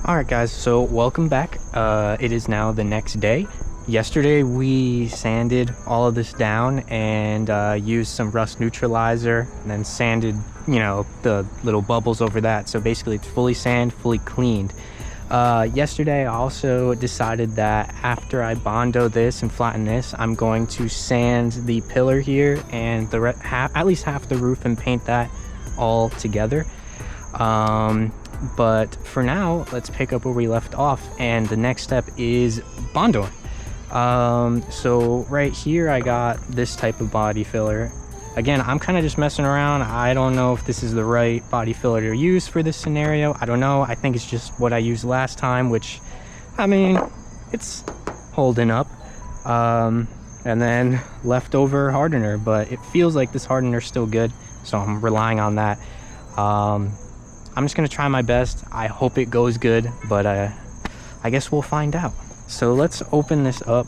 Alright guys, so welcome back. It is now the next day. Yesterday we sanded all of this down and used some rust neutralizer and then sanded, the little bubbles over that. So basically it's fully sand, fully cleaned. Yesterday I also decided that after I Bondo this and flatten this, I'm going to sand the pillar here and at least half the roof and paint that all together. But for now, let's pick up where we left off, and the next step is bondoing. So right here I got this type of body filler. Again, I'm kind of just messing around. I don't know if this is the right body filler to use for this scenario. I don't know. I think it's just what I used last time, which, I mean, it's holding up. And then leftover hardener, but it feels like this hardener is still good, so I'm relying on that. I'm just gonna try my best. I hope it goes good, but I guess we'll find out. So let's open this up.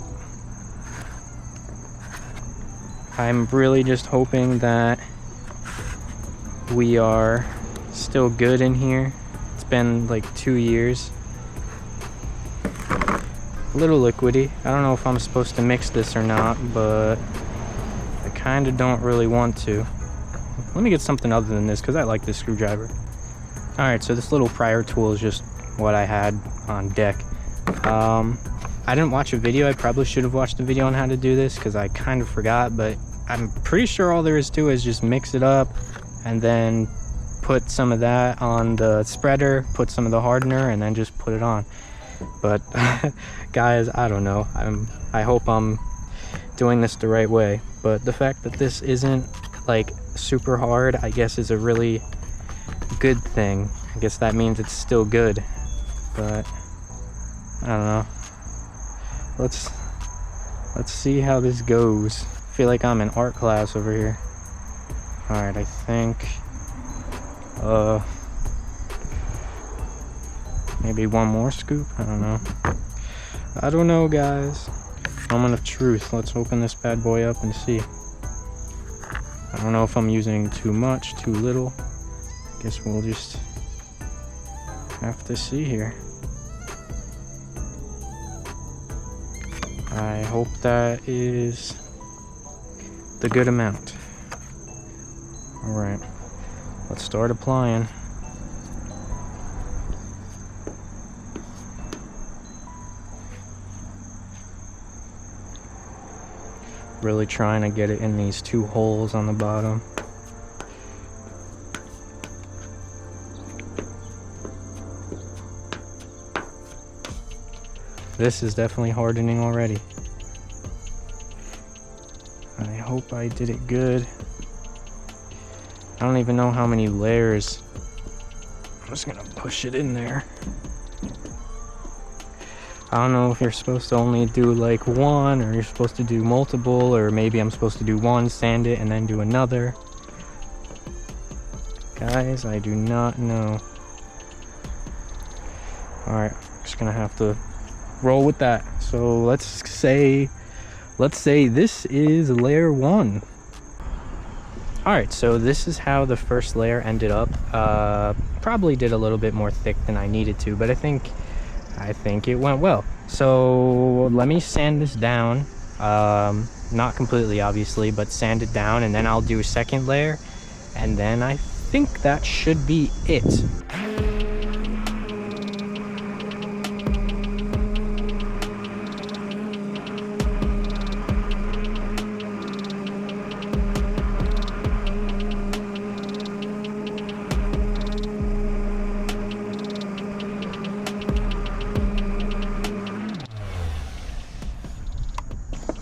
I'm really just hoping that we are still good in here. It's been like 2 years. A little liquidy. I don't know if I'm supposed to mix this or not, but I kind of don't really want to. Let me get something other than this because I like this screwdriver. Alright, so this little prior tool is just what I had on deck. I didn't watch a video. I probably should have watched a video on how to do this because I kind of forgot, but I'm pretty sure all there is to it is just mix it up and then put some of that on the spreader, put some of the hardener, and then just put it on. But guys, I don't know. I hope I'm doing this the right way, but the fact that this isn't like super hard, I guess, is a really good thing. I guess that means it's still good, but I don't know. Let's see how this goes. I feel like I'm in art class over here. All right, I think maybe one more scoop. I don't know guys. Moment of truth. Let's open this bad boy up and see. I don't know if I'm using too much, too little. Guess we'll just have to see here. I hope that is the good amount. Alright, let's start applying. Really trying to get it in these two holes on the bottom. This is definitely hardening already. I hope I did it good. I don't even know how many layers. I'm just gonna push it in there. I don't know if you're supposed to only do like one, or you're supposed to do multiple, or maybe I'm supposed to do one, sand it, and then do another. Guys, I do not know. Alright, just gonna have to roll with that. So let's say this is layer 1. All right, so this is how the first layer ended up. Probably did a little bit more thick than I needed to, but I think it went well. So let me sand this down, not completely obviously, but sand it down, and then I'll do a second layer, and then I think that should be it.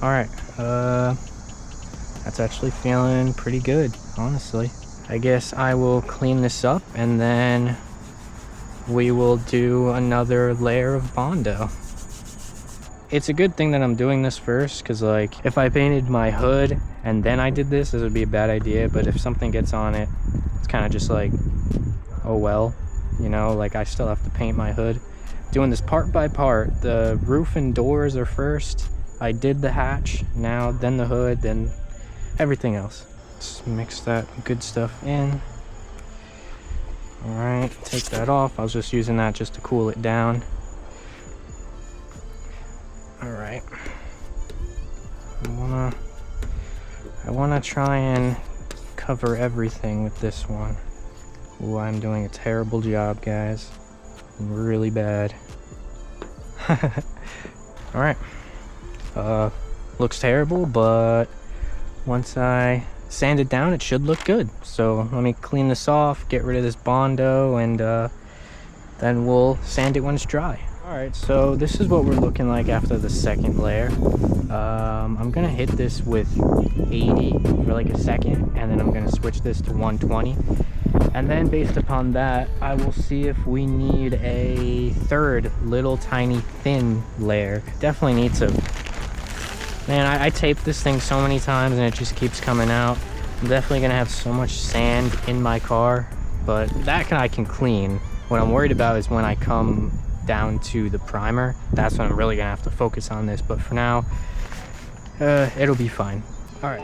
Alright, that's actually feeling pretty good, honestly. I guess I will clean this up and then we will do another layer of Bondo. It's a good thing that I'm doing this first, because like if I painted my hood and then I did this would be a bad idea, but if something gets on it, it's kind of just like, oh well, like I still have to paint my hood. Doing this part by part. The roof and doors are first. I did the hatch, then the hood, then everything else. Let's mix that good stuff in. All right, take that off. I was just using that just to cool it down. All right. I wanna try and cover everything with this one. Ooh, I'm doing a terrible job, guys. Really bad. All right. Looks terrible, but once I sand it down, it should look good. So let me clean this off, get rid of this Bondo, and then we'll sand it when it's dry. All right, so this is what we're looking like after the second layer. I'm gonna hit this with 80 for like a second, and then I'm gonna switch this to 120. And then based upon that, I will see if we need a third little tiny thin layer. Definitely need to. Man, I taped this thing so many times and it just keeps coming out. I'm definitely gonna have so much sand in my car, but that I can clean. What I'm worried about is when I come down to the primer, that's when I'm really gonna have to focus on this. But for now, it'll be fine. All right.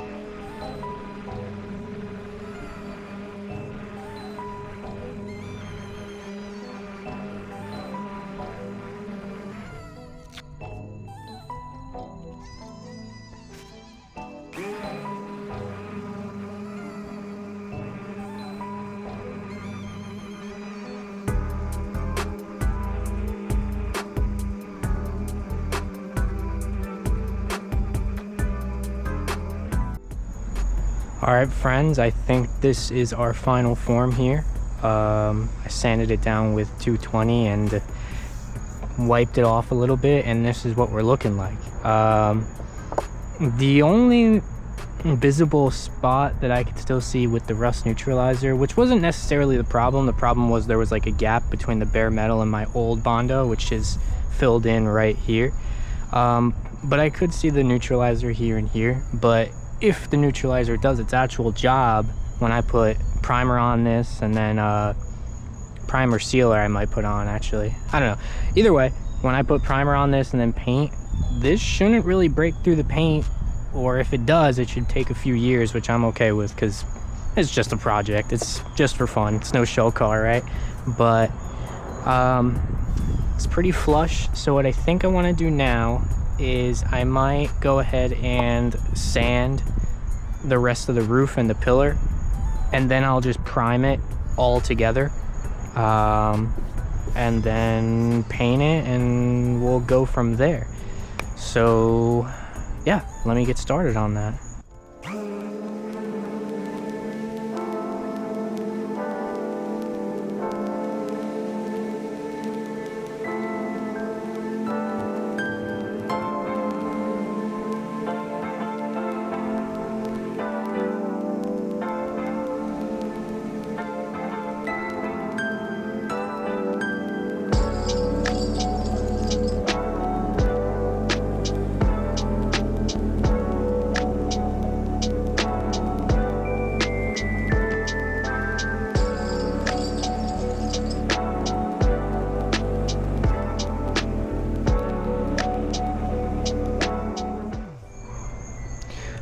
All right, friends, I think this is our final form here. I sanded it down with 220 and wiped it off a little bit, and this is what we're looking like. The only visible spot that I could still see with the rust neutralizer, which wasn't necessarily the problem was there was like a gap between the bare metal and my old Bondo, which is filled in right here. But I could see the neutralizer here and here. But if the neutralizer does its actual job, when I put primer on this, and then primer sealer I might put on, actually, I don't know, either way, when I put primer on this and then paint, this shouldn't really break through the paint, or if it does, it should take a few years, which I'm okay with because it's just a project. It's just for fun. It's no show car, right? But it's pretty flush. So what I think I want to do now is I might go ahead and sand the rest of the roof and the pillar, and then I'll just prime it all together, and then paint it, and we'll go from there. So yeah, let me get started on that.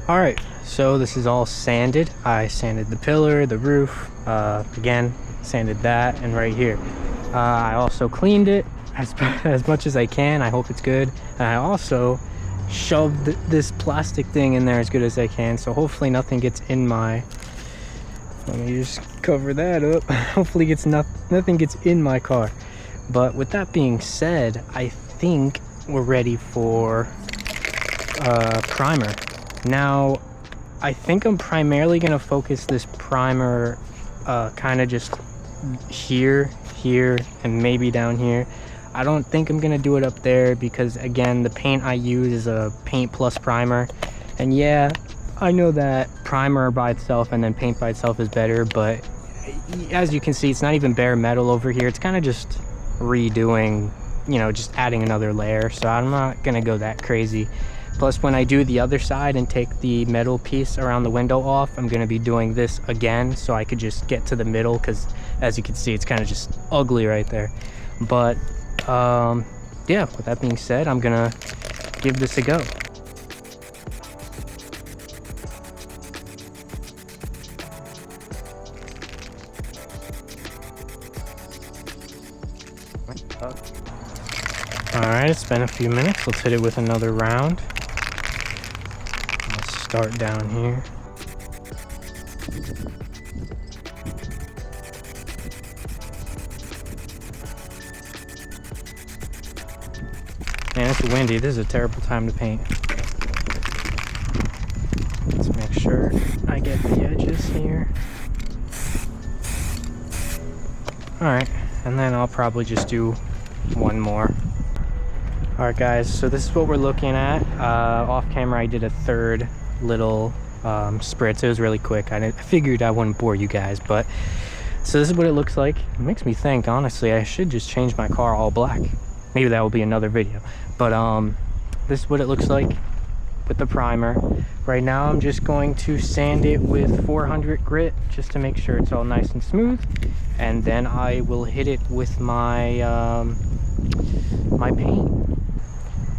All right, so this is all sanded. I sanded the pillar, the roof, again, sanded that, and right here. I also cleaned it as much as I can. I hope it's good. And I also shoved this plastic thing in there as good as I can, so hopefully nothing gets in my, let me just cover that up. Hopefully nothing gets in my car. But with that being said, I think we're ready for primer. Now, I think I'm primarily going to focus this primer kind of just here, and maybe down here. I don't think I'm going to do it up there because, again, the paint I use is a paint plus primer. And yeah, I know that primer by itself and then paint by itself is better, but as you can see, it's not even bare metal over here. It's kind of just redoing, you know, just adding another layer. So I'm not going to go that crazy. Plus, when I do the other side and take the metal piece around the window off, I'm going to be doing this again so I could just get to the middle, because as you can see, it's kind of just ugly right there. But yeah, with that being said, I'm going to give this a go. Alright, it's been a few minutes. Let's hit it with another round. Let's start down here. Man, it's windy. This is a terrible time to paint. Let's make sure I get the edges here. Alright, and then I'll probably just do one more. Alright guys, so this is what we're looking at. Off camera I did a third little spritz. It was really quick. I figured I wouldn't bore you guys, but so this is what it looks like. It makes me think, honestly, I should just change my car all black. Maybe that will be another video. But this is what it looks like with the primer. Right now I'm just going to sand it with 400 grit just to make sure it's all nice and smooth, and then I will hit it with my my paint.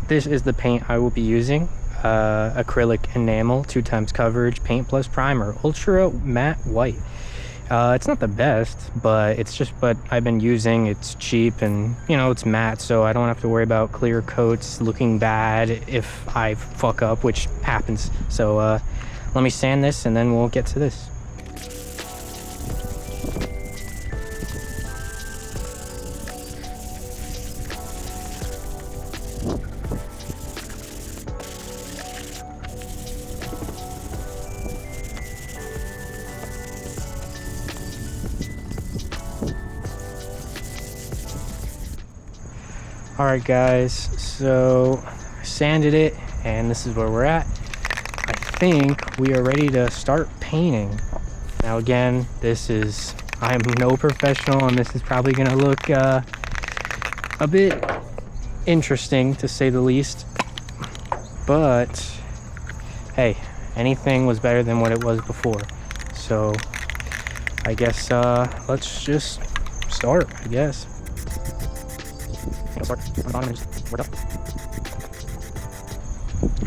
This is the paint I will be using. Acrylic enamel, 2x coverage, paint plus primer, ultra matte white. It's not the best, but it's just what I've been using. It's cheap and, you know, it's matte, so I don't have to worry about clear coats looking bad if I fuck up, which happens. So let me sand this and then we'll get to this. Alright guys, so I sanded it and this is where we're at. I think we are ready to start painting. Now again, I'm no professional and this is probably going to look a bit interesting to say the least. But hey, anything was better than what it was before. So I guess let's just start, I guess.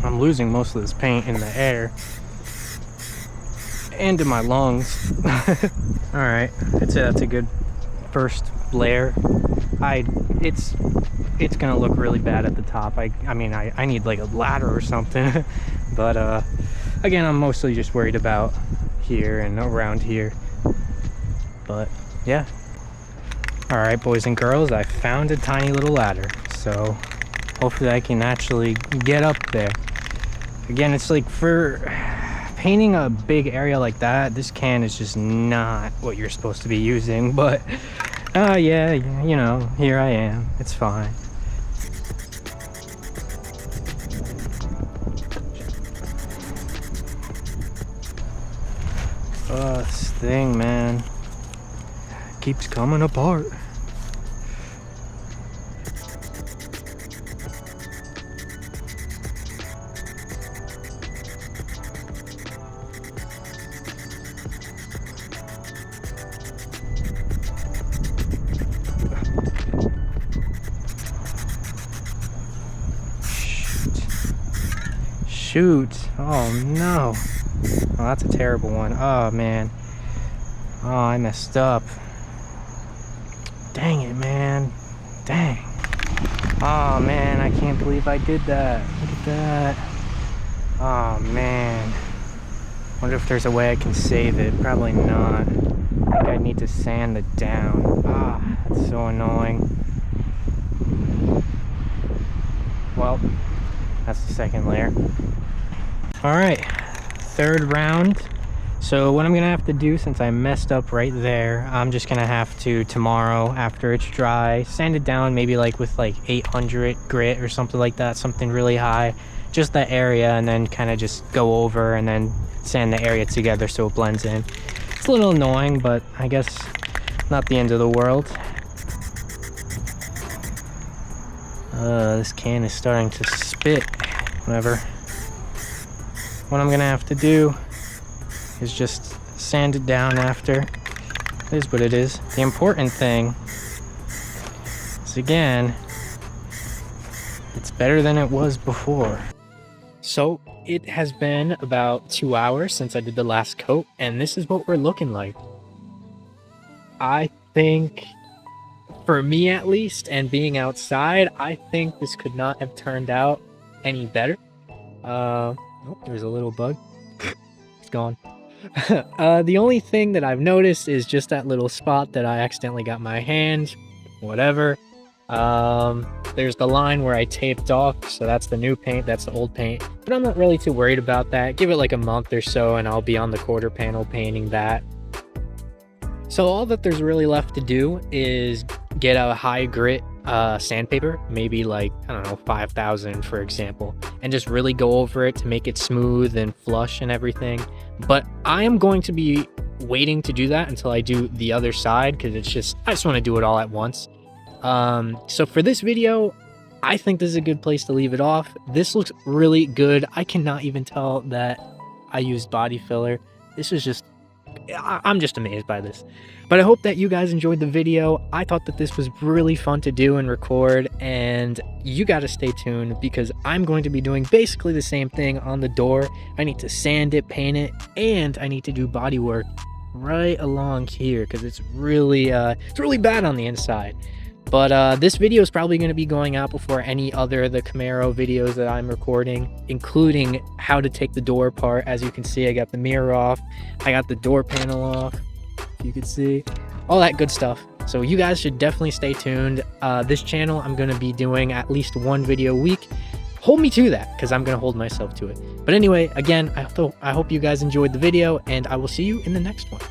I'm losing most of this paint in the air and in my lungs. Alright, I'd say that's a good first layer. It's gonna look really bad at the top. I mean I need like a ladder or something. But again, I'm mostly just worried about here and around here. But yeah. Alright boys and girls, I found a tiny little ladder, so hopefully I can actually get up there. Again, it's like for painting a big area like that, this can is just not what you're supposed to be using, but yeah, you know, here I am, it's fine. This thing, man, keeps coming apart. Shoot. Oh no. Oh, that's a terrible one. Oh man. Oh, I messed up. Dang it, man. Dang. Oh man, I can't believe I did that. Look at that. Oh man. Wonder if there's a way I can save it. Probably not. I think I need to sand it down. Ah, that's so annoying. Well, that's the second layer. Alright, third round. So what I'm gonna have to do, since I messed up right there, I'm just gonna have to tomorrow, after it's dry, sand it down, maybe like with like 800 grit or something like that, something really high, just that area, and then kind of just go over and then sand the area together so it blends in. It's a little annoying, but I guess not the end of the world. This can is starting to spit. Whatever. What I'm gonna have to do is just sand it down after. It is what it is. The important thing is, again, it's better than it was before. So it has been about 2 hours since I did the last coat, and this is what we're looking like. I think for me at least, and being outside, I think this could not have turned out any better. Oh, there's a little bug. It's gone. The only thing that I've noticed is just that little spot that I accidentally got my hand. Whatever. There's the line where I taped off, so that's the new paint, that's the old paint. But I'm not really too worried about that. Give it like a month or so, and I'll be on the quarter panel painting that. So all that there's really left to do is get a high grit sandpaper, maybe like, I don't know, 5,000 for example, and just really go over it to make it smooth and flush and everything. But I am going to be waiting to do that until I do the other side, because I just want to do it all at once. So for this video, I think this is a good place to leave it off. This looks really good. I cannot even tell that I used body filler. This is just, I'm just amazed by this. But I hope that you guys enjoyed the video. I thought that this was really fun to do and record, and you got to stay tuned because I'm going to be doing basically the same thing on the door. I need to sand it, paint it, and I need to do body work right along here because it's really bad on the inside. But this video is probably going to be going out before any other of the Camaro videos that I'm recording, including how to take the door apart. As you can see, I got the mirror off, I got the door panel off, if you could see, all that good stuff. So you guys should definitely stay tuned. This channel, I'm going to be doing at least one video a week. Hold me to that, because I'm going to hold myself to it. But anyway, again, I hope you guys enjoyed the video, and I will see you in the next one.